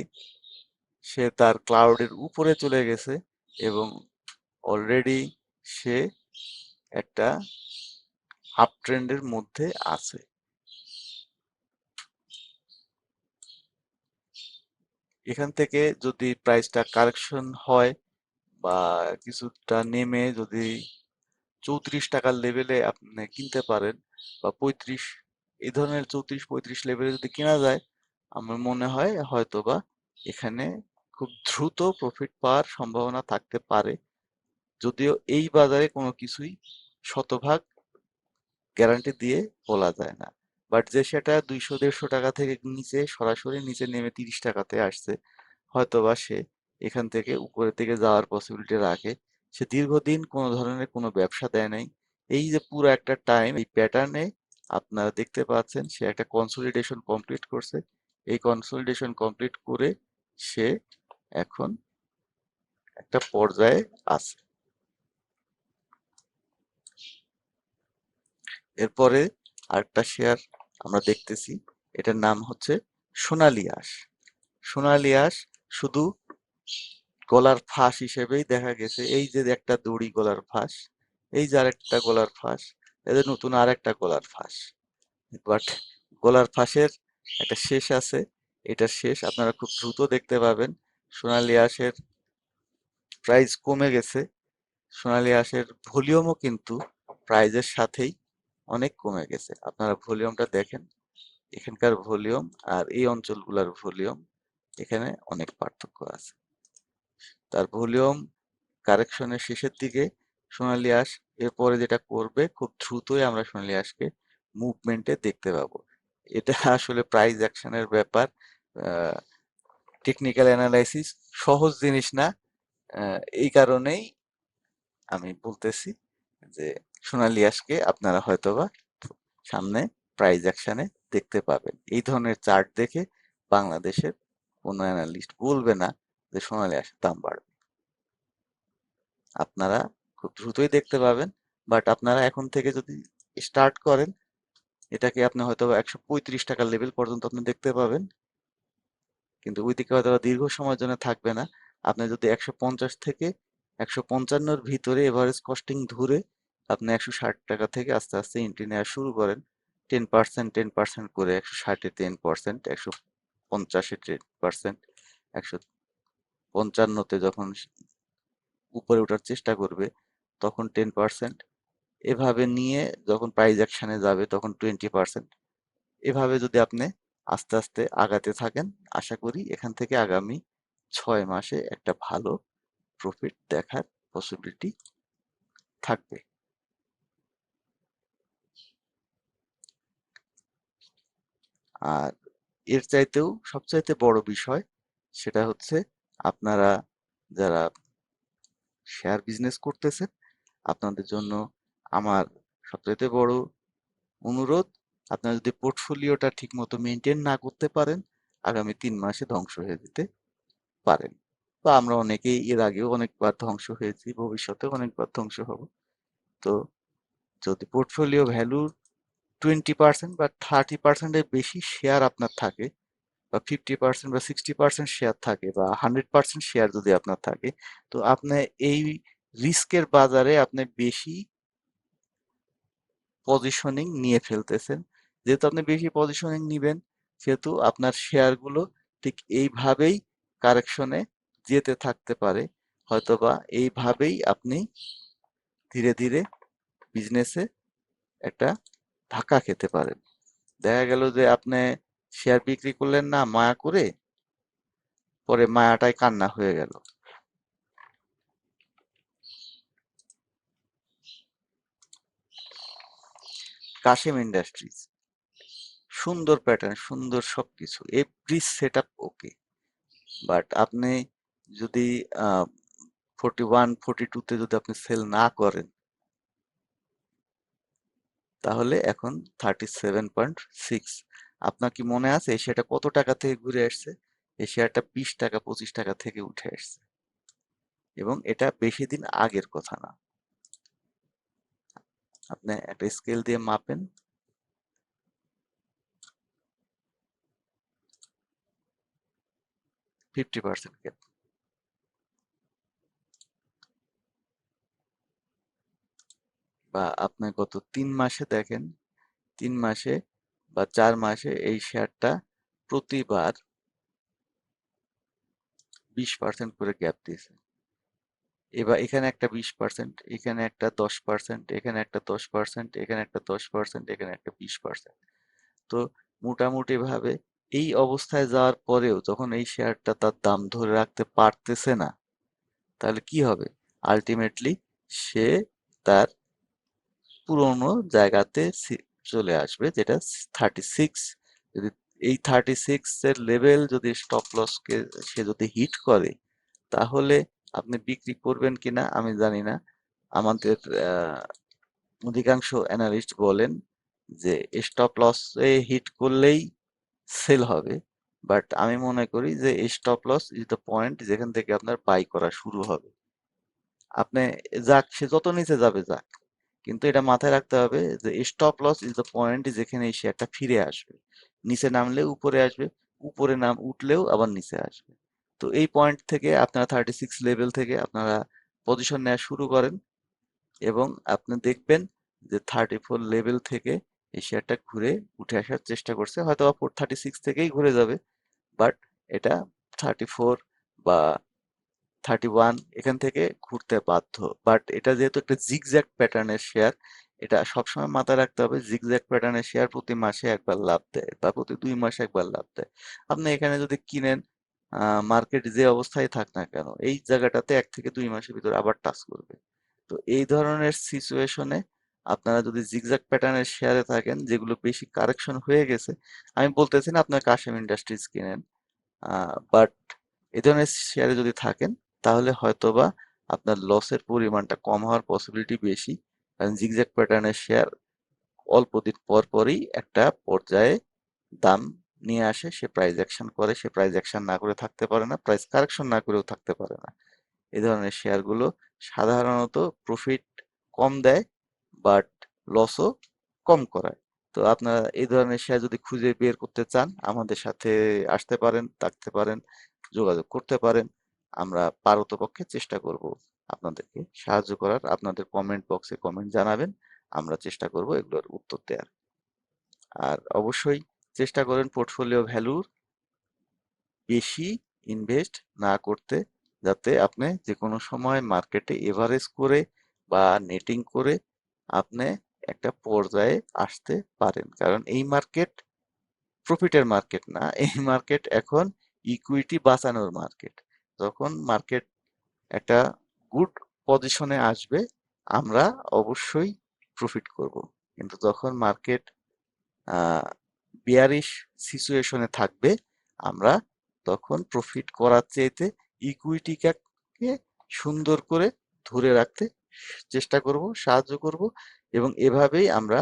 সে তার ক্লাউডের উপরে চলে গেছে, এবং অলরেডি সে একটা আপ ট্রেন্ডের মধ্যে আছে। এখান থেকে যদি প্রাইসটা কারেকশন হয় বা কিছুটা নেমে যদি 34 টাকার লেভেলে আপনি কিনতে পারেন, বা 35, এই ধরনের 34-35 লেভেলে যদি কেনা যায়, আমার মনে হয় হয়তোবা এখানে খুব দ্রুত প্রফিট পাওয়ার সম্ভাবনা থাকতে পারে। যদিও এই বাজারে কোনো কিছুই শতভাগ গ্যারান্টি দিয়ে বলা যায় না, বাট যে সেটা 200-150 টাকা থেকে নিচে সরাসরি নিচে নেমে 30 টাকাতে আসছে, হয়তোবা সে এখান থেকে উপরের দিকে যাওয়ার পসিবিলিটি রাখে। সে দীর্ঘদিন কোনো ধরনের কোনো ব্যবসা দেয় নাই, এই যে পুরো একটা টাইম এই প্যাটার্নে আপনারা দেখতে পাচ্ছেন সে একটা কনসলিডেশন কমপ্লিট করছে। এই কনসলিডেশন কমপ্লিট করে সে এখন একটা পর্যায়ে আছে। এরপরে আরেকটা শেয়ার আমরা দেখতেছি, এটার নাম হচ্ছে সোনালী আঁশ। সোনালী আঁশ শুধু গলার ফাঁস হিসেবেই দেখা গেছে, এই যে একটা দড়ি গলার ফাঁস, এই যে আরেকটা গলার ফাঁস, এদের নতুন আরেকটা গলার ফাঁস, বাট গলার ফাঁসের একটা শেষ আছে। এটার শেষ আপনারা খুব দ্রুত দেখতে পাবেন। সোনালী আঁশের প্রাইস কমে গেছে, সোনালী আঁশের ভলিউমও কিন্তু প্রাইজের সাথেই অনেক কমে গেছে। আপনারা ভলিউমটা দেখেন, এখানকার ভলিউম আর এই অঞ্চলগুলোর ভলিউম, এখানে অনেক পার্থক্য আছে। তার ভলিউম কারেকশনের শেষের দিকে সোনালী আঁশ এরপরে যেটা করবে, খুব দ্রুতই আমরা সোনালী আঁশকে মুভমেন্টে দেখতে পাবো। এটা আসলে প্রাইস অ্যাকশনের ব্যাপার, টেকনিক্যাল অ্যানালাইসিস সহজ জিনিস না। এই কারণেই আমি বলতেছি যে সোনালী আঁশকে আপনারা হয়তোবা সামনে প্রাইস অ্যাকশনে দেখতে পাবেন। এই ধরনের চার্ট দেখে বাংলাদেশের কোনো অ্যানালিস্ট বলবে না যে সোনালী আঁশের দাম বাড়বে। আপনারা খুব দ্রুতই দেখতে পাবেন, বাট আপনারা এখন থেকে যদি স্টার্ট করেন, এটাকে আপনি হয়তো 135 টাকার লেভেল পর্যন্ত আপনি দেখতে পাবেন, কিন্তু ওইদিকে হয়তো দীর্ঘ সময়ের জন্য থাকবে না। আপনি যদি 150 থেকে 155-র ভিতরে এভারেজ কস্টিং ধরে আপনি 160 টাকা থেকে আস্তে আস্তে এন্ট্রি নেওয়া শুরু করেন, 10% করে, 160-এ 10%, 150-এ 10%, 155-তে যখন উপরে ওঠার চেষ্টা করবে তখন 10%, এভাবে নিয়ে যখন প্রাইজ অ্যাকশনে যাবে তখন 20%। এভাবে যদি আপনি আস্তে আস্তে আগাতে থাকেন, আশা করি এখান থেকে আগামী 6 মাসে একটা ভালো প্রফিট দেখার পসিবিলিটি থাকবে। আর এর চাইতেও সবচাইতে বড় বিষয় সেটা হচ্ছে, আপনারা যারা শেয়ার বিজনেস করতেছেন, আপনাদের জন্য আমার সবচাইতে বড় অনুরোধ, আপনারা যদি পোর্টফোলিওটা ঠিকমতো মেনটেন না করতে পারেন, আগামী 3 মাসে ধ্বংস হয়ে যেতে পারেন। বা আমরা অনেকেই এর আগেও অনেকবার ধ্বংস হয়েছি, ভবিষ্যতেও অনেকবার ধ্বংস হব। তো যদি পোর্টফোলিও ভ্যালুর 20% বা 30%-এর বেশি শেয়ার আপনার থাকে, বা 50% বা 60% শেয়ার থাকে, বা 100% শেয়ার যদি আপনার থাকে, তো আপনি এই রিস্কের বাজারে আপনি বেশি পজিশনিং নিয়ে ফেলতেছেন। যেহেতু আপনি বেশি পজিশনিং নিবেন, সেহেতু আপনার শেয়ারগুলো ঠিক এইভাবেই কারেকশনে যেতে থাকতে পারে। হয়তোবা এইভাবেই আপনি ধীরে ধীরে বিজনেসে একটা ধাক্কা খেতে পারেন। দেখা গেল যে আপনি শেয়ার বিক্রি করলেন না মায়া করে, পরে মায়াটাই কান্না হয়ে গেল। কাশিম ইন্ডাস্ট্রিজ সুন্দর প্যাটার্ন, সুন্দর সবকিছু, every set up okay, but আপনি যদি 41, 42-তে যদি আপনি সেল না করেন, তাহলে এখন 37.6। আপনার কি মনে আছে এই শেয়ারটা কত টাকা থেকে ঘুরে আসছে? এই শেয়ারটা 20 টাকা 25 টাকা থেকে উঠে আসছে, এবং এটা বেশি দিন আগের কথা না। আপনি একটা স্কেল দিয়ে মাপেন, 50% গ্যাপ। বা আপনি গত 3 মাসে দেখেন, 3 মাসে বা 4 মাসে এই শেয়ারটা প্রতিবার 20% করে গ্যাপ দিয়েছে। এবার এখানে একটা 20%, এখানে একটা 10%, এখানে একটা 10%, এখানে একটা 10%, এখানে একটা 20%। তো মোটামুটি ভাবে এই অবস্থায় যাওয়ার পরেও যখন এই শেয়ারটা তার দাম ধরে রাখতে পারতেছে না, তাহলে কি হবে? আলটিমেটলি সে তার পুরোনো জায়গাতে চলে আসবে, যেটা 36। যদি এই 36-এর লেভেল যদি স্টপ লসকে সে যদি হিট করে, তাহলে আপনি বিক্রি করবেন কিনা আমি জানি না। আমাদের অধিকাংশ অ্যানালিস্ট বলেন যে স্টপ লসে হিট করলেই সেল হবে, বাট আমি মনে করি যে stop loss is the point যেখান থেকে আপনার বাই করা শুরু হবে। আপনি যাক, সে যত নিচে যাবে যাক, কিন্তু এটা মাথায় রাখতে হবে যে stop loss is the point যেখানে এই শেয়ারটা ফিরে আসবে। নিচে নামলে উপরে আসবে, উপরে নাম উঠলেও আবার নিচে আসবে। তো এই পয়েন্ট থেকে আপনারা 36 লেভেল থেকে আপনারা পজিশন নেওয়া শুরু করেন, এবং আপনি দেখবেন যে 34 লেভেল থেকে এই শেয়ারটা ঘুরে উঠে আসার চেষ্টা করছে, হয়তো বা 436 থেকেই ঘুরে যাবে, বাট এটা 34 বা 31 এখান থেকে ঘুরতে বাধ্য। বাট এটা যেহেতু একটা জিগজ্যাগ প্যাটার্নের শেয়ার, এটা সবসময় মাথায় রাখতে হবে, জিগজ্যাগ প্যাটার্নের শেয়ার প্রতি মাসে একবার লাভ দেয় বা প্রতি 2 মাসে একবার লাভ দেয়। আপনি এখানে যদি কিনেন, মার্কেট যে অবস্থায় থাক না কেন, এই জায়গাটাতে 1 থেকে 2 মাসের ভিতরে আবার টাচ করবে। তো এই ধরনের সিচুয়েশনে আপনারা যদি জিগজ্যাগ প্যাটার্নের শেয়ারে থাকেন, যেগুলো বেশি কারেকশন হয়ে গেছে, আমি বলতেছি না আপনার কাশিম ইন্ডাস্ট্রিজ কিনেন, বাট এই ধরনের শেয়ারে যদি থাকেন, তাহলে হয়তোবা আপনার লসের পরিমাণটা কম হওয়ার পসিবিলিটি বেশি। কারণ জিগজ্যাগ প্যাটার্নের শেয়ার অল্প দিন পর পরই একটা পর্যায়ে দাম নিয়ে আসে, সে প্রাইস অ্যাকশন করে, সে প্রাইস অ্যাকশন না করে থাকতে পারে না, প্রাইস কারেকশন না করেও থাকতে পারে না। এই ধরনের শেয়ারগুলো সাধারণত প্রফিট কম দেয়, বাট লসও কম করায়। তো আপনারা এই ধরনের শেয়ার যদি খুঁজে বের করতে চান আমাদের সাথে আসতে পারেন, থাকতে পারেন, যোগাযোগ করতে পারেন। আমরা পারতপক্ষে চেষ্টা করব আপনাদেরকে সাহায্য করার। আপনাদের কমেন্ট বক্সে কমেন্ট জানাবেন, আমরা চেষ্টা করব এগুলোর উত্তর দেওয়ার। আর অবশ্যই চেষ্টা করেন পোর্টফোলিও ভ্যালুর বেশি ইনভেস্ট না করতে, যাতে আপনি যে কোনো সময় মার্কেটে এভারেজ করে বা নেটিং করে আপনি একটা পর্যায়ে আসতে পারেন। কারণ এই মার্কেট প্রফিটের মার্কেট না, এই মার্কেট এখন ইকুইটি বাঁচানোর মার্কেট। যখন মার্কেট একটা গুড পজিশনে আসবে আমরা অবশ্যই প্রফিট করব, কিন্তু যখন মার্কেট বিয়ারিশ সিচুয়েশনে থাকবে আমরা তখন প্রফিট করার চাইতে ইকুইটিকে সুন্দর করে ধরে রাখতে চেষ্টা করব, সাহায্য করব। এবং এভাবেই আমরা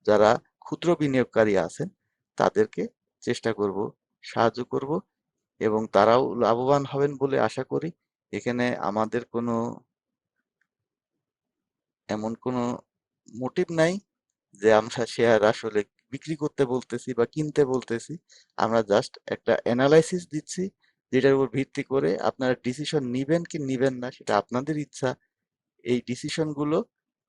যারা ক্ষুদ্র বিনিয়োগকারী আছেন তাদেরকে চেষ্টা করব, সাহায্য করব, এবং তারাও লাভবান হবেন বলে আশা করি। এখানে আমাদের কোনো এমন কোনো মোটিভ নাই যে আমরা শেয়ার আসলে বিক্রি করতে বলতেছি বা কিনতে বলতেছি। আমরা জাস্ট একটা অ্যানালাইসিস দিচ্ছি, যেটার উপর ভিত্তি করে আপনারা ডিসিশন নিবেন কি নিবেন না সেটা আপনাদের ইচ্ছা। এই ডিসিশন গুলো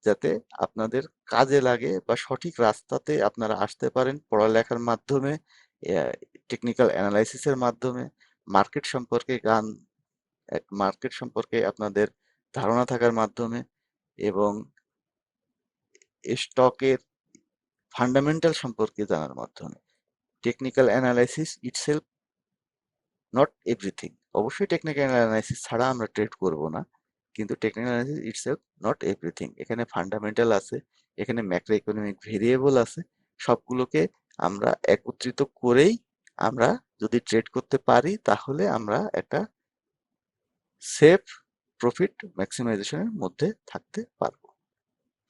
যাতে আপনাদের কাজে লাগে বা সঠিক রাস্তাতে আপনারা আসতে পারেন পড়ালেখার মাধ্যমে, টেকনিক্যাল অ্যানালাইসিসের মাধ্যমে, মার্কেট সম্পর্কে মার্কেট সম্পর্কে আপনাদের ধারণা থাকার মাধ্যমে, এবং স্টকের ফান্ডামেন্টাল সম্পর্কে জানার মাধ্যমে। Technical analysis itself not everything. অবশ্যই টেকনিক্যাল অ্যানালাইসিস ছাড়া আমরা ট্রেড করব না, কিন্তু technical analysis itself not everything. এখানে ফান্ডামেন্টাল আছে, এখানে ম্যাক্রো ইকোনমিক ভেরিয়েবল আছে, সবগুলোকে আমরা একত্রিত করেই আমরা যদি ট্রেড করতে পারি তাহলে আমরা একটা সেফ প্রফিট ম্যাক্সিমাইজেশনের মধ্যে থাকতে পারবো।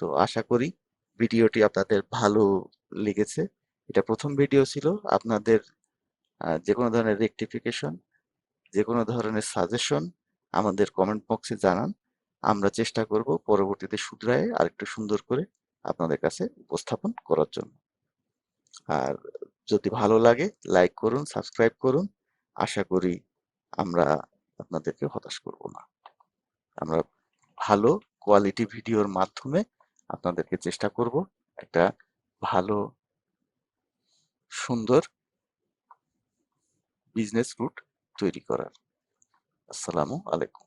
তো আশা করি ভিডিওটি আপনাদের ভালো লেগেছে। এটা প্রথম ভিডিও ছিল। আপনাদের যে কোনো ধরনের রেকটিফিকেশন, যে কোনো ধরনের সাজেশন আমাদের কমেন্ট বক্সে জানান। আমরা চেষ্টা করব পরবর্তীতে শুধরায়ে আরেকটু সুন্দর করে আপনাদের কাছে উপস্থাপন করার জন্য। আর যদি ভালো লাগে লাইক করুন, সাবস্ক্রাইব করুন। আশা করি আমরা আপনাদেরকে হতাশ করব না। আমরা ভালো কোয়ালিটি ভিডিওর মাধ্যমে আপনাদেরকে চেষ্টা করব একটা ভালো সুন্দর বিজনেস রুট তৈরি করার। আসসালামু আলাইকুম।